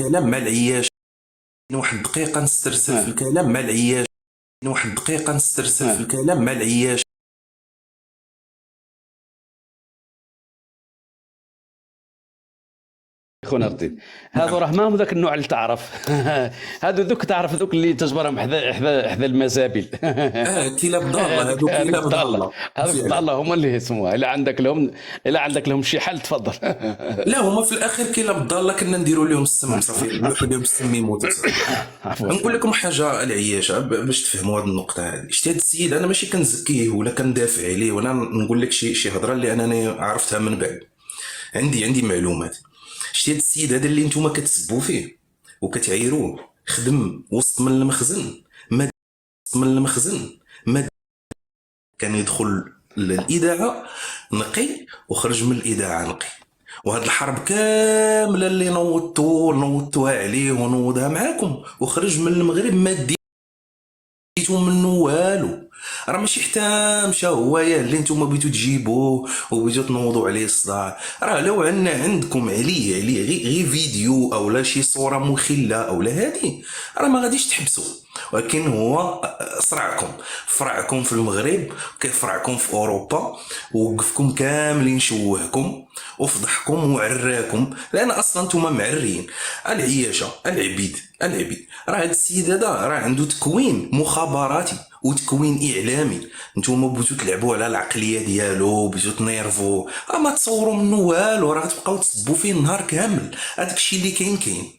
الكلام مع العياش. واحد الدقيقة نسترسل في اه الكلام مع العياش. واحد الدقيقة نسترسل في اه الكلام مع العياش. خونا رديد. هذا نعم. راه ما هو ذاك النوع اللي تعرف. هذو ذوك تعرف ذوك اللي تجبرهم حذا المزابل. كلاب ضالة، هادو هذوك كلاب ضاله. ضالة. هذوك فعلا. ضاله هما اللي يسموها. الا عندك لهم شي حل تفضل. لا، هما في الاخير كلاب ضالة، كنا نديروا لهم السم صافي، نلوحوا لهم السم يموتوا صافي. عفوا. نقول لكم حاجه العياشه باش تفهموا هذه النقطه هذه. شتي هذا السيد انا ماشي كنزكيه ولا كندافع عليه، ولا نقول لك شي هضره اللي انني عرفتها من بعد. عندي معلومات. شتي هذا السيد هذا اللي نتوما كتسبوا فيه وكتعيروه، خدم وسط من المخزن، ما وسط من المخزن ما كان يدخل للاذاعه نقي وخرج من الاذاعه نقي. وهاد الحرب كامله اللي نوضتوها عليه ونوضها معاكم وخرج من المغرب ما ديتو منه والو. راه ماشي حتى مشى هو يا اللي نتوما بغيتو تجيبوه وبغيتو تنوضوا عليه الصداع. راه لو عندكم عليه غير فيديو او لا شي صوره مخله او لا هادي، راه ما غاديش تحبسوا. ولكن هو صرعكم، فرعكم في المغرب كيفرعكم في اوروبا، ووقفكم كاملين، شوهكم وفضحكم وعراكم، لان اصلا نتوما معرين. العياشه، العبيد راه هاد السيد هذا راه عنده تكوين مخابراتي وتكوين اعلامي. نتوما بغيتو تلعبوا على العقليه ديالو، بغيتو تنيرفو، ما تصوروا منه والو، راه غتبقاو تسبوا فيه النهار كامل. هذاك الشيء اللي كاين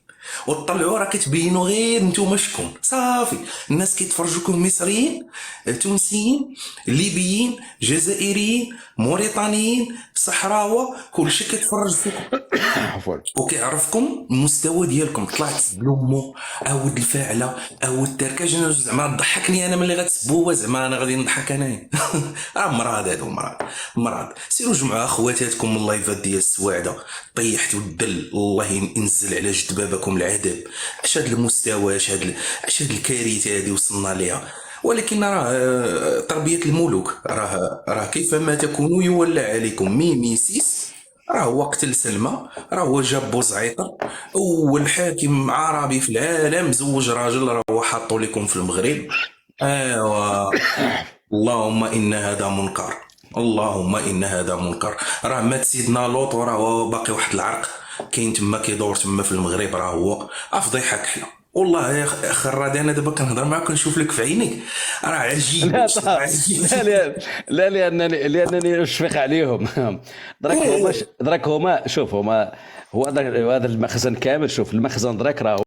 وتطلعوا راه كتبينوا غير نتوما شكون صافي. الناس كيتفرجوكم، مصريين، تونسيين، ليبيين، جزائريين، موريتانيين، صحراوه، كلشي كيتفرج فيكم عفوا. وكيعرفكم المستوى ديالكم. طلعت تسب امه، عاود الفاعله، عاود التركاج. أنا زعما ضحكني انا ملي غتسبوا هو، زعما انا غادي نضحك انايا. راه مراد هادو، مراد. سيروا جمعوا اخواتاتكم من اللايفات ديال السواعده. طيحتوا الدل، الله ينزل على جد بابكم العذاب. اش هاد المستوى، اش هاد الكارثه هادي وصلنا ليها. ولكن راه تربيه الملوك، راه كيفما تكونوا يولى عليكم. ميميسيس راه هو قتل سلمى، راه هو جاب بوزعيطة، أول حاكم عربي في العالم زوج راجل، راه هو حاطو لكم في المغرب. ايوا. اللهم إن هذا منكر، اللهم إن هذا منكر. راه مات سيدنا لوط وراه هو باقي واحد العرق كاين تما كيدور تما في المغرب. راه هو فضيحة كحلة. والله يا خراد، انا دابا كنهضر معاك كنشوف لك في عينيك، راه عجيب لا هادشي، راه طبعا. عجيب. لا لانني اشفق عليهم. دراك هما شوف هما. هو هذا المخزن كامل. شوف المخزن دراك راه